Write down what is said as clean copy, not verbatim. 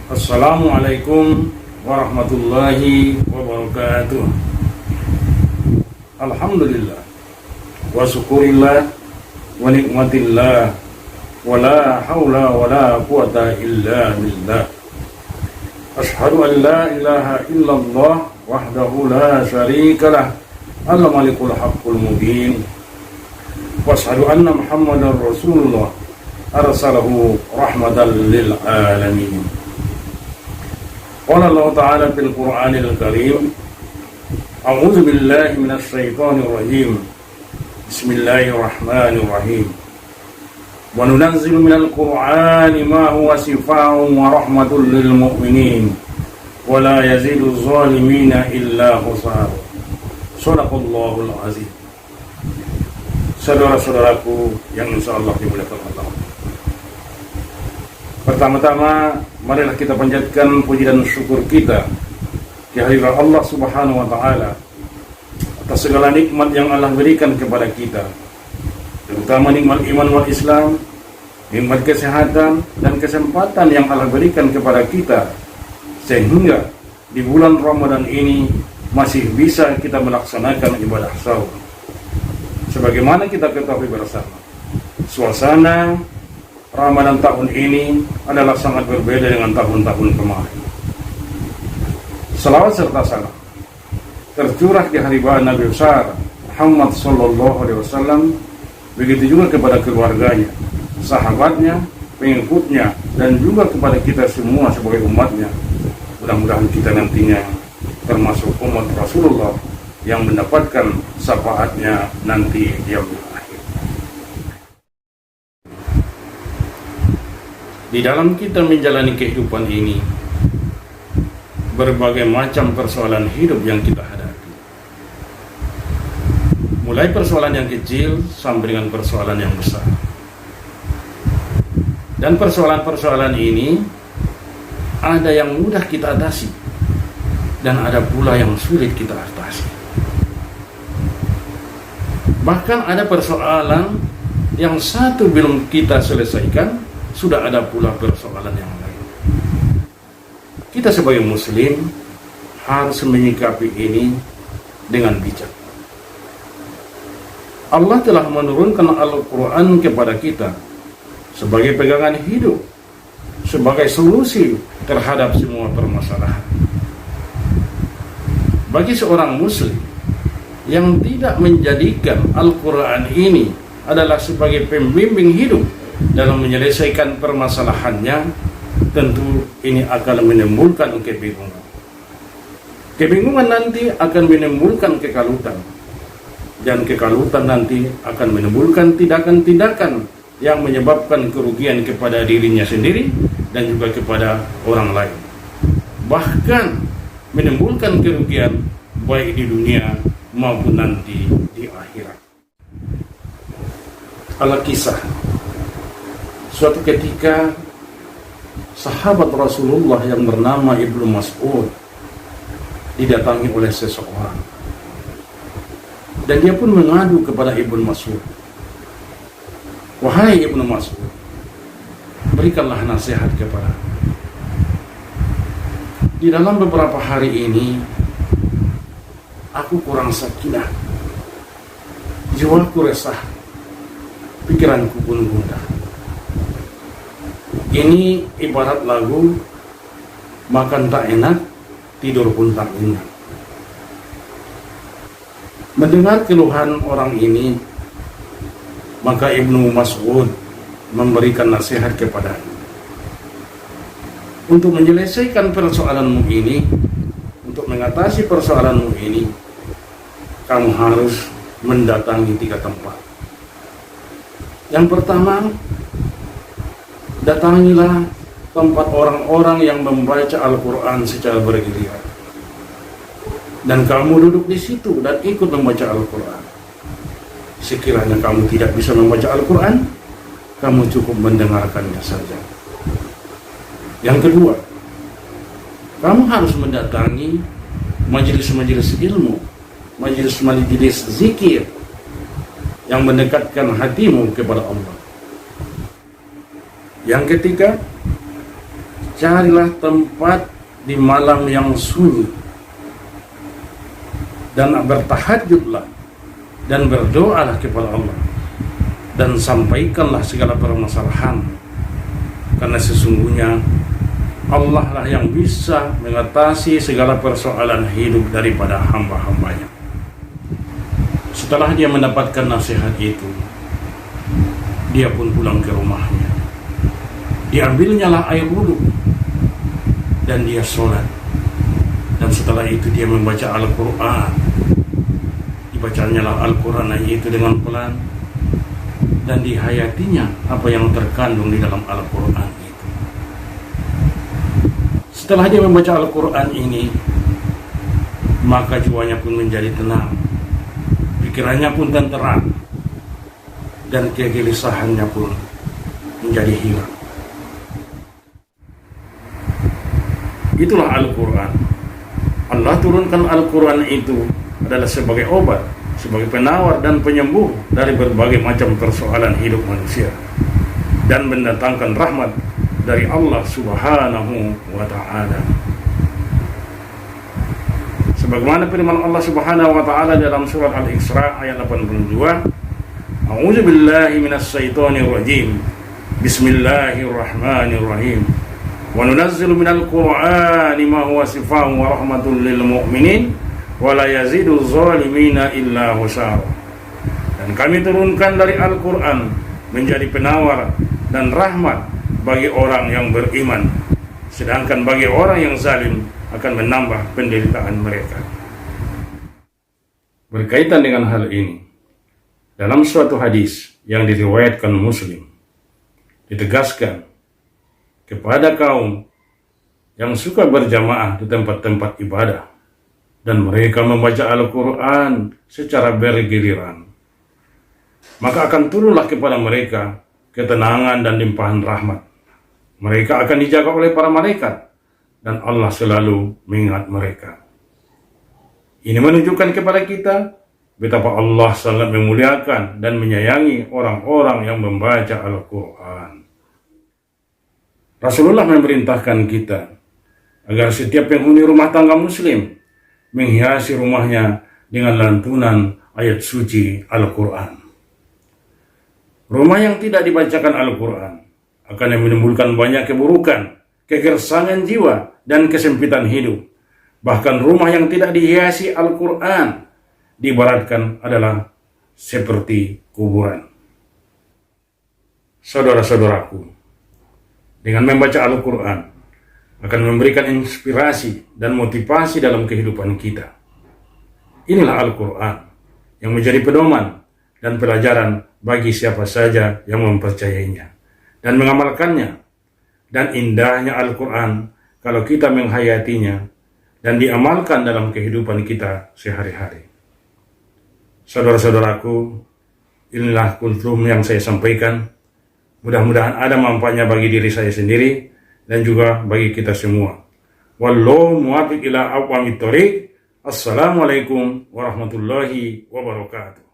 Assalamualaikum warahmatullahi wabarakatuh. Alhamdulillah wa syukurillah wa nikmatillah wa la hawla wa la quwata illa billah. Ashhadu an la ilaha illallah wahdahu la syarikalah al-malikul haqqul mubin. Wa ashhadu anna Muhammadar Rasulullah arsalahu rahmatan lil alamin. Qala Allah Ta'ala fil Qur'anil Karim, A'udzu billahi minasy syaithanir rajim. Bismillahirrahmanirrahim. Wa nunazzilu minal Qur'ani ma huwa shifaa'un wa rahmatul lil mu'minin wa la yaziduz zalimina illa khusara. Shadaqallahul azim. Saudara-saudaraku yang insyaallah dimuliakan Allah. Pertama-tama, marilah kita panjatkan puji dan syukur kita kehadirat Allah Subhanahu wa Ta'ala atas segala nikmat yang Allah berikan kepada kita, terutama nikmat iman wal Islam, nikmat kesehatan dan kesempatan yang Allah berikan kepada kita, sehingga di bulan Ramadan ini masih bisa kita melaksanakan ibadah sahur. Sebagaimana kita ketahui bersama, suasana Ramadan tahun ini adalah sangat berbeda dengan tahun-tahun kemarin. Salawat serta salam tercurah di hari Nabi besar Muhammad sallallahu alaihi wasallam, begitu juga kepada keluarganya, sahabatnya, pengikutnya, dan juga kepada kita semua sebagai umatnya. Mudah-mudahan kita nantinya termasuk umat Rasulullah yang mendapatkan syafaatnya nanti di yaumil akhir. Di dalam kita menjalani kehidupan ini, berbagai macam persoalan hidup yang kita hadapi. Mulai persoalan yang kecil sampai dengan persoalan yang besar. Dan persoalan-persoalan ini ada yang mudah kita atasi dan ada pula yang sulit kita atasi. Bahkan ada persoalan yang satu belum kita selesaikan, sudah ada pula persoalan yang lain. Kita sebagai muslim harus menyikapi ini dengan bijak. Allah telah menurunkan Al-Quran kepada kita sebagai pegangan hidup, sebagai solusi terhadap semua permasalahan. Bagi seorang muslim yang tidak menjadikan Al-Quran ini adalah sebagai pembimbing hidup dalam menyelesaikan permasalahannya, tentu ini akan menimbulkan kebingungan. Kebingungan nanti akan menimbulkan kekalutan, dan kekalutan nanti akan menimbulkan tindakan-tindakan yang menyebabkan kerugian kepada dirinya sendiri dan juga kepada orang lain. Bahkan menimbulkan kerugian baik di dunia maupun nanti di akhirat. Al-Kisah, suatu ketika sahabat Rasulullah yang bernama Ibnu Mas'ud didatangi oleh seseorang, dan dia pun mengadu kepada Ibnu Mas'ud, "Wahai Ibnu Mas'ud, berikanlah nasihat kepada aku. Di dalam beberapa hari ini aku kurang sakinah, jiwaku resah, pikiranku pun gundah. Ini ibarat lagu, makan tak enak, tidur pun tak nyenyak." Mendengar keluhan orang ini, maka Ibnu Mas'ud memberikan nasihat kepadanya. Untuk menyelesaikan persoalanmu ini, untuk mengatasi persoalanmu ini, kamu harus mendatangi 3 tempat. Yang pertama, datangilah tempat orang-orang yang membaca Al-Quran secara bergiliran, dan kamu duduk di situ dan ikut membaca Al-Quran. Sekiranya kamu tidak bisa membaca Al-Quran, kamu cukup mendengarkannya saja. Yang kedua, kamu harus mendatangi majelis-majelis ilmu, majelis-majelis zikir yang mendekatkan hatimu kepada Allah. Yang ketiga, carilah tempat di malam yang sunyi dan bertahajudlah dan berdoalah kepada Allah dan sampaikanlah segala permasalahan, karena sesungguhnya Allah lah yang bisa mengatasi segala persoalan hidup daripada hamba-hambanya. Setelah dia mendapatkan nasihat itu, dia pun pulang ke rumahnya. Diambilnya lah air wudhu dan dia sholat. Dan setelah itu dia membaca Al-Quran. Dibacanya lah Al-Quran itu dengan pelan dan dihayatinya apa yang terkandung di dalam Al-Quran itu. Setelah dia membaca Al-Quran ini, maka jiwanya pun menjadi tenang, pikirannya pun tenteram, dan kegelisahannya pun menjadi hilang. Itulah Al-Quran. Allah turunkan Al-Quran itu adalah sebagai obat, sebagai penawar dan penyembuh dari berbagai macam persoalan hidup manusia, dan mendatangkan rahmat dari Allah Subhanahu wa Ta'ala. Sebagaimana firman Allah Subhanahu wa Ta'ala dalam surat Al-Isra ayat 82, A'udzu billahi minas syaitonir rajim. Bismillahirrahmanirrahim. Wa nunazzilu minal Qur'ani ma huwa shifaa'un wa rahmatul lil mu'minin wa la yazidu zalimina illa khusara. Dan kami turunkan dari Al-Qur'an menjadi penawar dan rahmat bagi orang yang beriman, sedangkan bagi orang yang zalim akan menambah penderitaan mereka. Berkaitan dengan hal ini, dalam suatu hadis yang diriwayatkan Muslim, ditegaskan kepada kaum yang suka berjamaah di tempat-tempat ibadah dan mereka membaca Al-Quran secara bergiliran, maka akan turunlah kepada mereka ketenangan dan limpahan rahmat. Mereka akan dijaga oleh para malaikat dan Allah selalu mengingat mereka. Ini menunjukkan kepada kita betapa Allah sangat memuliakan dan menyayangi orang-orang yang membaca Al-Quran. Rasulullah memerintahkan kita agar setiap penghuni rumah tangga muslim menghiasi rumahnya dengan lantunan ayat suci Al-Quran. Rumah yang tidak dibacakan Al-Quran akan menimbulkan banyak keburukan, kegersangan jiwa, dan kesempitan hidup. Bahkan rumah yang tidak dihiasi Al-Quran diibaratkan adalah seperti kuburan. Saudara-saudaraku, dengan membaca Al-Quran akan memberikan inspirasi dan motivasi dalam kehidupan kita. Inilah Al-Quran yang menjadi pedoman dan pelajaran bagi siapa saja yang mempercayainya dan mengamalkannya. Dan indahnya Al-Quran kalau kita menghayatinya dan diamalkan dalam kehidupan kita sehari-hari. Saudara-saudaraku, inilah kultum yang saya sampaikan. Mudah-mudahan ada manfaatnya bagi diri saya sendiri dan juga bagi kita semua. Wallahu muwaffiq ila aqwamit thoriq. Assalamualaikum warahmatullahi wabarakatuh.